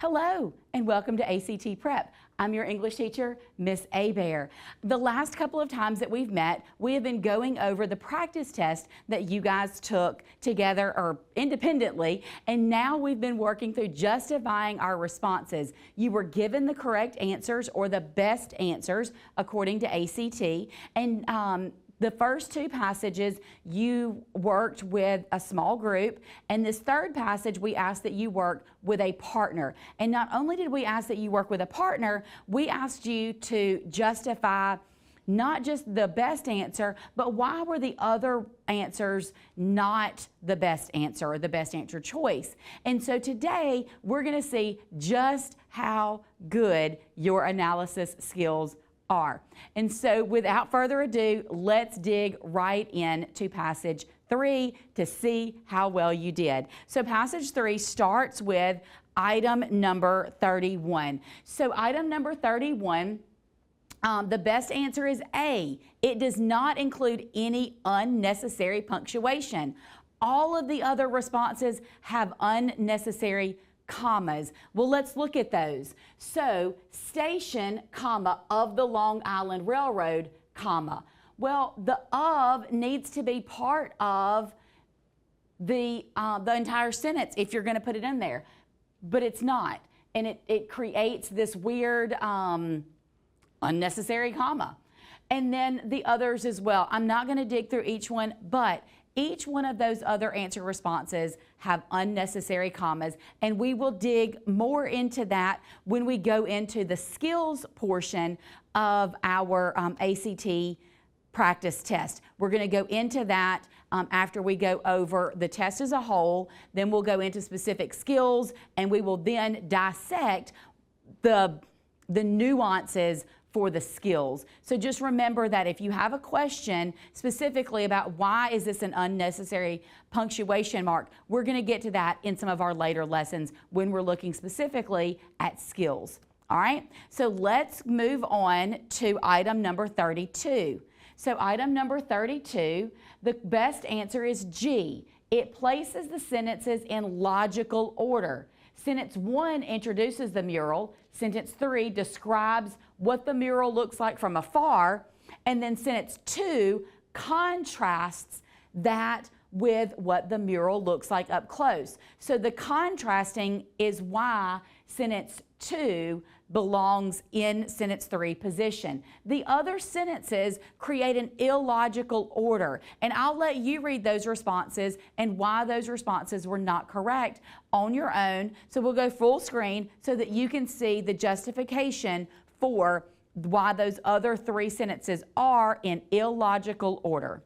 Hello and welcome to ACT Prep. I'm your English teacher, Miss Abear. The last couple of times that we've met, we have been going over the practice test that you guys took together or independently, and now we've been working through justifying our responses. You were given the correct answers or the best answers according to ACT, and the first two passages, you worked with a small group, and this third passage, we asked that you work with a partner. And not only did we ask that you work with a partner, we asked you to justify not just the best answer, but why were the other answers not the best answer or the best answer choice. And so today, we're gonna see just how good your analysis skills are. And so without further ado, let's dig right into passage 3 to see how well you did. So passage 3 starts with item number 31. So item number 31, the best answer is A. It does not include any unnecessary punctuation. All of the other responses have unnecessary commas. Well, let's look at those. So, station, comma, of the Long Island Railroad, comma. Well, the of needs to be part of the entire sentence if you're going to put it in there, but it's not. And it creates this weird unnecessary comma. And then the others as well. I'm not going to dig through each one, but each one of those other answer responses have unnecessary commas, and we will dig more into that when we go into the skills portion of our ACT practice test. We're going to go into that after we go over the test as a whole, then we'll go into specific skills, and we will then dissect the nuances for the skills. So just remember that if you have a question specifically about why is this an unnecessary punctuation mark, we're going to get to that in some of our later lessons when we're looking specifically at skills. All right, so let's move on to item number 32. So item number 32, the best answer is G. It places the sentences in logical order. Sentence 1 introduces the mural. Sentence 3 describes what the mural looks like from afar. And then sentence 2 contrasts that with what the mural looks like up close. So the contrasting is why sentence 2 belongs in sentence 3 position. The other sentences create an illogical order, and I'll let you read those responses and why those responses were not correct on your own. So we'll go full screen so that you can see the justification for why those other 3 sentences are in illogical order.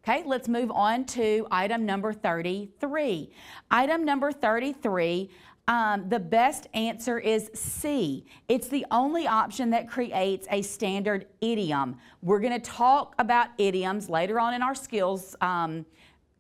Okay, let's move on to item number 33. Item number 33, the best answer is C. It's the only option that creates a standard idiom. We're going to talk about idioms later on in our skills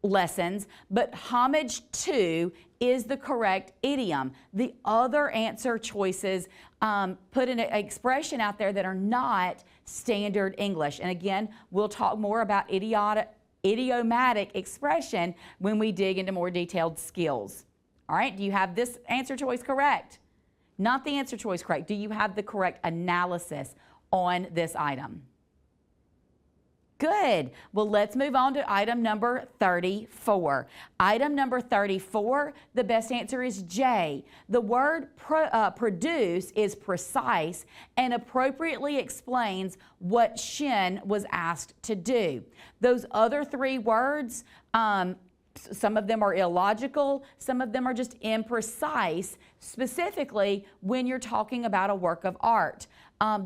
lessons, but homage to is the correct idiom. The other answer choices put an expression out there that are not standard English. And again, we'll talk more about idiomatic expression when we dig into more detailed skills. All right, do you have this answer choice correct? Not the answer choice correct. Do you have the correct analysis on this item? Good. Well, let's move on to item number 34. Item number 34, the best answer is J. The word produce is precise and appropriately explains what Shin was asked to do. Those other 3 words, some of them are illogical, some of them are just imprecise, specifically when you're talking about a work of art.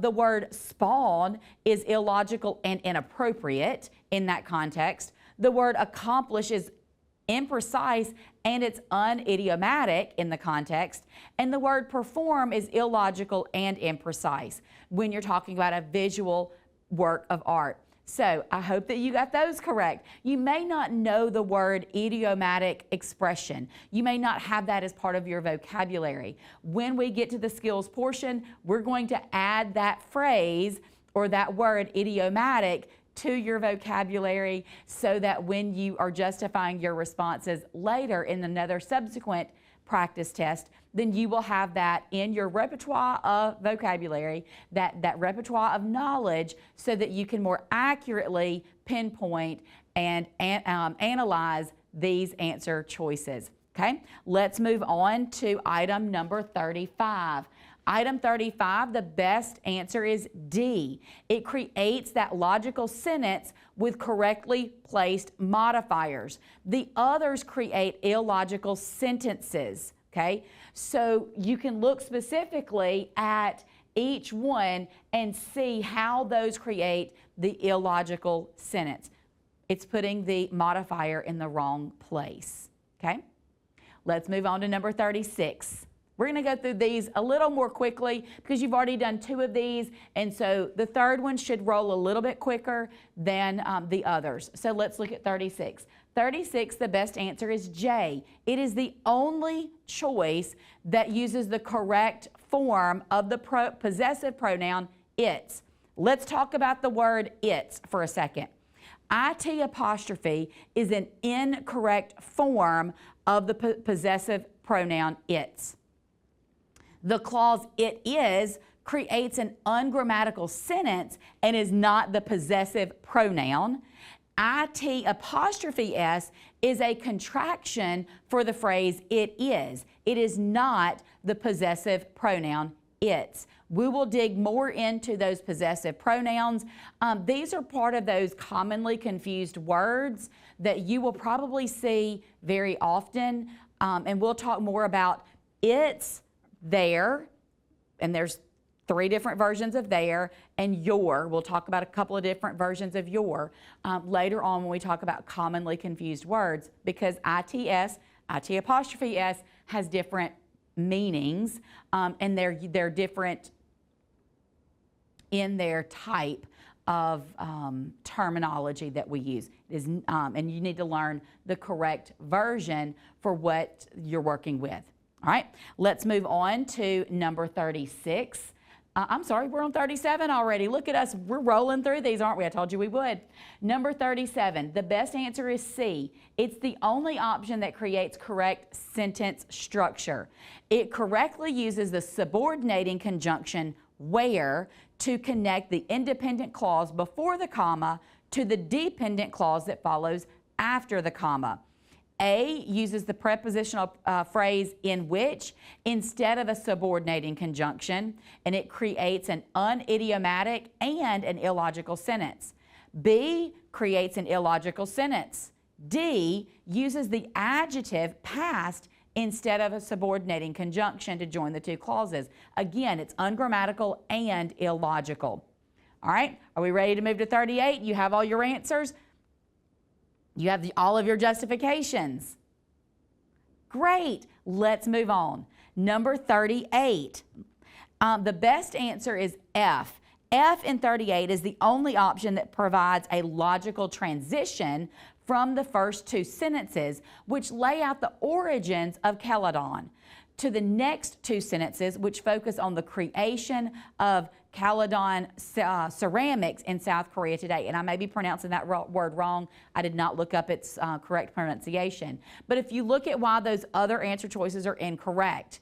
The word spawn is illogical and inappropriate in that context. The word accomplish is imprecise and it's unidiomatic in the context. And the word perform is illogical and imprecise when you're talking about a visual work of art. So I hope that you got those correct. You may not know the word idiomatic expression. You may not have that as part of your vocabulary. When we get to the skills portion, we're going to add that phrase or that word idiomatic to your vocabulary so that when you are justifying your responses later in another subsequent practice test, then you will have that in your repertoire of vocabulary, that repertoire of knowledge, so that you can more accurately pinpoint and analyze these answer choices. Okay, let's move on to item number 35. Item 35, the best answer is D. It creates that logical sentence with correctly placed modifiers. The others create illogical sentences, okay? So you can look specifically at each one and see how those create the illogical sentence. It's putting the modifier in the wrong place, okay? Let's move on to number 36. We're going to go through these a little more quickly because you've already done 2 of these, and so the third one should roll a little bit quicker than the others. So let's look at 36. 36, the best answer is J. It is the only choice that uses the correct form of the possessive pronoun its. Let's talk about the word its for a second. IT apostrophe is an incorrect form of the possessive pronoun its. The clause it is creates an ungrammatical sentence and is not the possessive pronoun. IT apostrophe S is a contraction for the phrase it is. It is not the possessive pronoun its. We will dig more into those possessive pronouns. These are part of those commonly confused words that you will probably see very often, and we'll talk more about its, their, and there's 3 different versions of their, and your. We'll talk about a couple of different versions of your later on when we talk about commonly confused words, because ITS, IT apostrophe S, has different meanings, and they're different in their type of terminology that we use. And you need to learn the correct version for what you're working with. All right, let's move on to number 36. I'm sorry, we're on 37 already. Look at us, we're rolling through these, aren't we? I told you we would. Number 37, the best answer is C. It's the only option that creates correct sentence structure. It correctly uses the subordinating conjunction where to connect the independent clause before the comma to the dependent clause that follows after the comma. A uses the prepositional phrase in which instead of a subordinating conjunction, and it creates an unidiomatic and an illogical sentence. B creates an illogical sentence. D uses the adjective past instead of a subordinating conjunction to join the 2 clauses. Again, it's ungrammatical and illogical. All right, are we ready to move to 38? You have all your answers? You have all of your justifications. Great. Let's move on. Number 38. The best answer is F. F in 38 is the only option that provides a logical transition from the first 2 sentences, which lay out the origins of Caledon, to the next 2 sentences, which focus on the creation of Caledon ceramics in South Korea today. And I may be pronouncing that word wrong. I did not look up its correct pronunciation. But if you look at why those other answer choices are incorrect,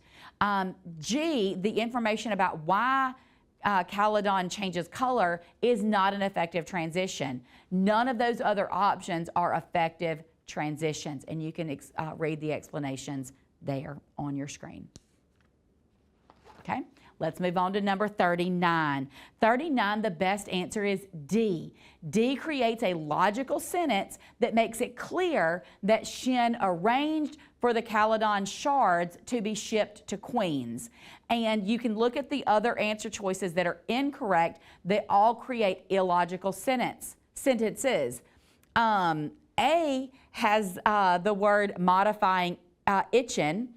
G, the information about why Caledon changes color, is not an effective transition. None of those other options are effective transitions, and you can read the explanations there on your screen. Okay, let's move on to number 39. 39, the best answer is D. D creates a logical sentence that makes it clear that Shin arranged for the Caledon shards to be shipped to Queens. And you can look at the other answer choices that are incorrect. They all create illogical sentences. A has the word modifying itchin.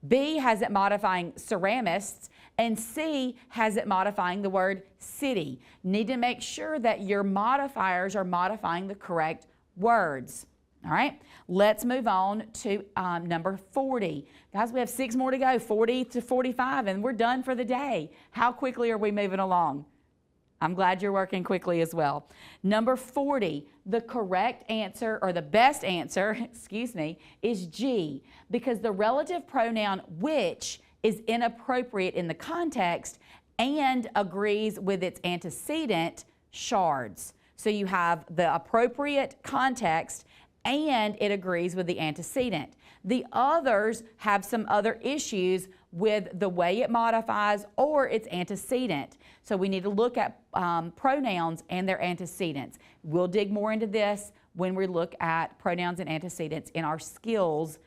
B has it modifying ceramists, and C has it modifying the word city. Need to make sure that your modifiers are modifying the correct words. All right, let's move on to number 40. Guys, we have 6 more to go, 40 to 45, and we're done for the day. How quickly are we moving along? I'm glad you're working quickly as well. Number 40, the correct answer, or the best answer, excuse me, is G, because the relative pronoun which is inappropriate in the context and agrees with its antecedent, shards. So you have the appropriate context and it agrees with the antecedent. The others have some other issues with the way it modifies or its antecedent. So we need to look at pronouns and their antecedents. We'll dig more into this when we look at pronouns and antecedents in our skills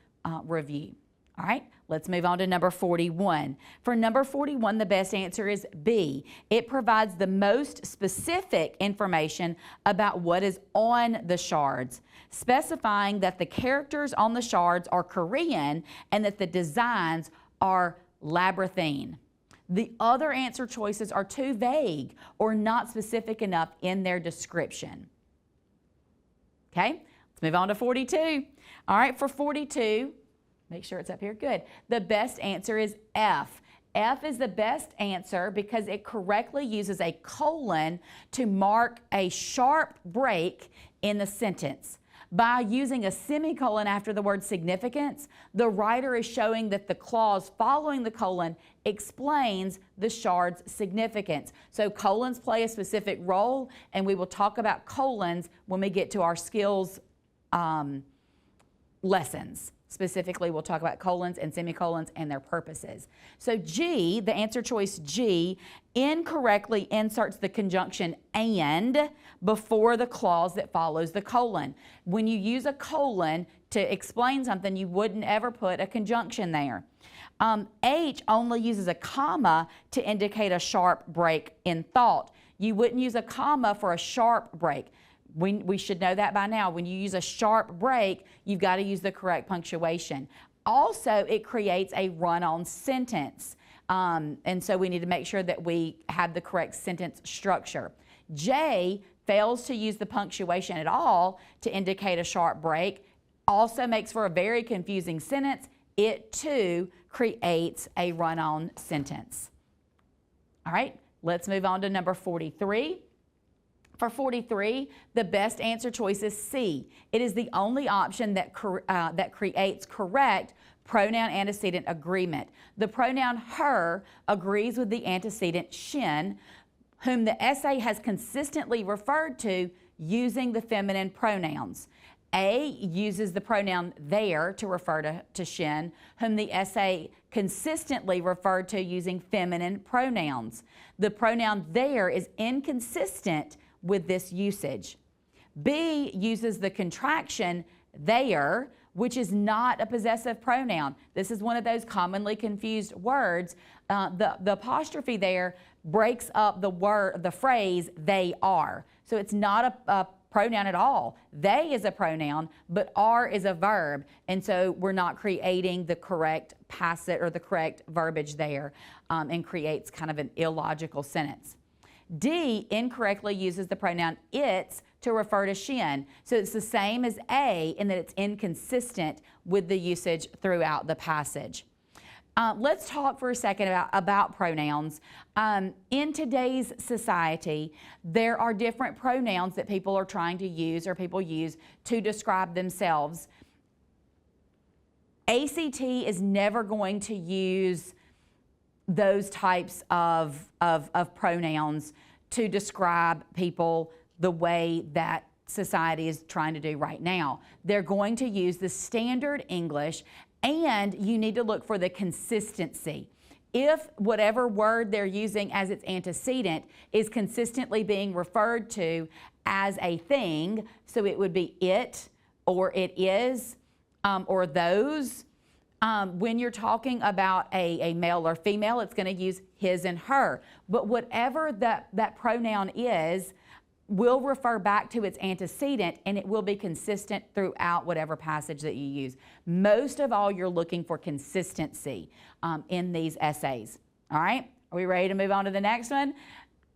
review. All right, let's move on to number 41. For number 41, the best answer is B. It provides the most specific information about what is on the shards, specifying that the characters on the shards are Korean and that the designs are labyrinthine. The other answer choices are too vague or not specific enough in their description. Okay, let's move on to 42. All right, for 42, make sure it's up here. Good. The best answer is F. F is the best answer because it correctly uses a colon to mark a sharp break in the sentence. By using a semicolon after the word significance, the writer is showing that the clause following the colon explains the shard's significance. So colons play a specific role, and we will talk about colons when we get to our skills lessons. Specifically, we'll talk about colons and semicolons and their purposes. So G, the answer choice G, incorrectly inserts the conjunction and before the clause that follows the colon. When you use a colon to explain something, you wouldn't ever put a conjunction there. H only uses a comma to indicate a sharp break in thought. You wouldn't use a comma for a sharp break. We should know that by now. When you use a sharp break, you've got to use the correct punctuation. Also, it creates a run-on sentence. And so we need to make sure that we have the correct sentence structure. J fails to use the punctuation at all to indicate a sharp break. Also makes for a very confusing sentence. It too creates a run-on sentence. All right, let's move on to number 43. For 43, the best answer choice is C. It is the only option that creates correct pronoun antecedent agreement. The pronoun her agrees with the antecedent shin, whom the essay has consistently referred to using the feminine pronouns. A uses the pronoun their to refer to shin, whom the essay consistently referred to using feminine pronouns. The pronoun their is inconsistent with this usage. B uses the contraction their, which is not a possessive pronoun. This is one of those commonly confused words. The apostrophe there breaks up the phrase they are. So it's not a pronoun at all. They is a pronoun, but are is a verb. And so we're not creating the correct passive or the correct verbiage there, and creates kind of an illogical sentence. D incorrectly uses the pronoun its to refer to shin. So it's the same as A in that it's inconsistent with the usage throughout the passage. Let's talk for a second about pronouns. In today's society, there are different pronouns that people are trying to use or people use to describe themselves. ACT is never going to use those types of pronouns to describe people the way that society is trying to do right now. They're going to use the standard English, and you need to look for the consistency. If whatever word they're using as its antecedent is consistently being referred to as a thing, so it would be it or it is or those. When you're talking about a male or female, it's going to use his and her. But whatever that pronoun is will refer back to its antecedent, and it will be consistent throughout whatever passage that you use. Most of all, you're looking for consistency in these essays. All right? Are we ready to move on to the next one?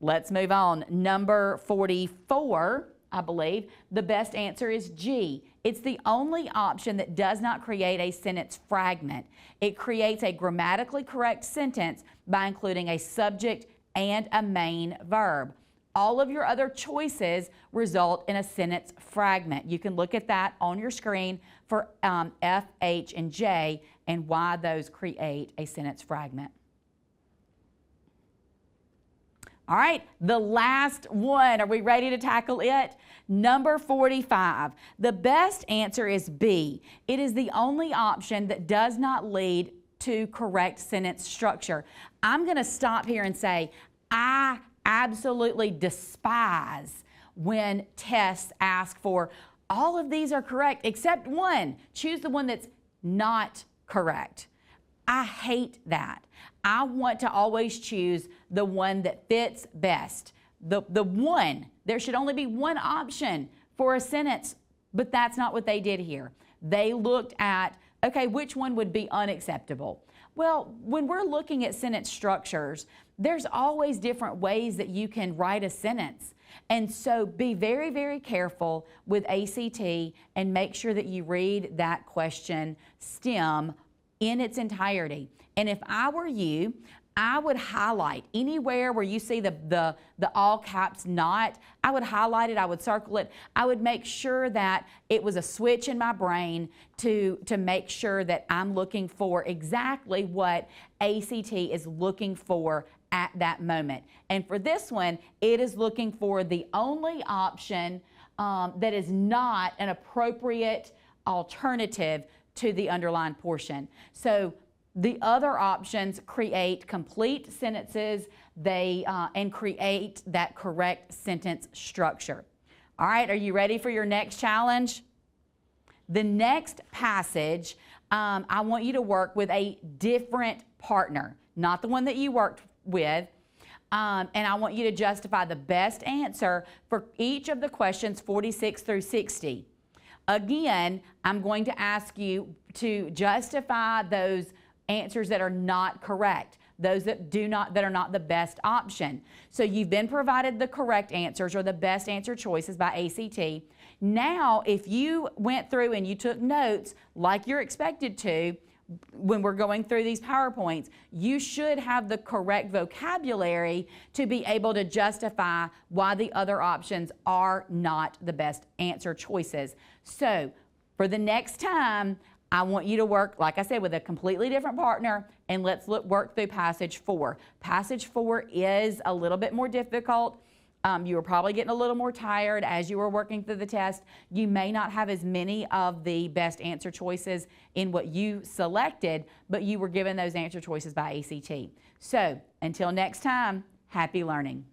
Let's move on. Number 44, I believe, the best answer is G. It's the only option that does not create a sentence fragment. It creates a grammatically correct sentence by including a subject and a main verb. All of your other choices result in a sentence fragment. You can look at that on your screen for F, H, and J and why those create a sentence fragment. All right, the last one. Are we ready to tackle it? Number 45. The best answer is B. It is the only option that does not lead to correct sentence structure. I'm going to stop here and say I absolutely despise when tests ask for all of these are correct except one. Choose the one that's not correct. I hate that. I want to always choose the one that fits best. The one, there should only be one option for a sentence, but that's not what they did here. They looked at, okay, which one would be unacceptable? Well, when we're looking at sentence structures, there's always different ways that you can write a sentence. And so be very, very careful with ACT and make sure that you read that question STEM in its entirety. And if I were you, I would highlight anywhere where you see the all caps not, I would highlight it, I would circle it. I would make sure that it was a switch in my brain to make sure that I'm looking for exactly what ACT is looking for at that moment. And for this one, it is looking for the only option that is not an appropriate alternative to the underlined portion. So the other options create complete sentences and create that correct sentence structure. All right, are you ready for your next challenge? The next passage, I want you to work with a different partner, not the one that you worked with. And I want you to justify the best answer for each of the questions 46 through 60. Again, I'm going to ask you to justify those answers that are not correct, those that are not the best option. So you've been provided the correct answers or the best answer choices by ACT. Now, if you went through and you took notes like you're expected to when we're going through these PowerPoints, you should have the correct vocabulary to be able to justify why the other options are not the best answer choices. So for the next time, I want you to work, like I said, with a completely different partner, and let's work through passage 4. Passage 4 is a little bit more difficult. You were probably getting a little more tired as you were working through the test. You may not have as many of the best answer choices in what you selected, but you were given those answer choices by ACT. So until next time, happy learning.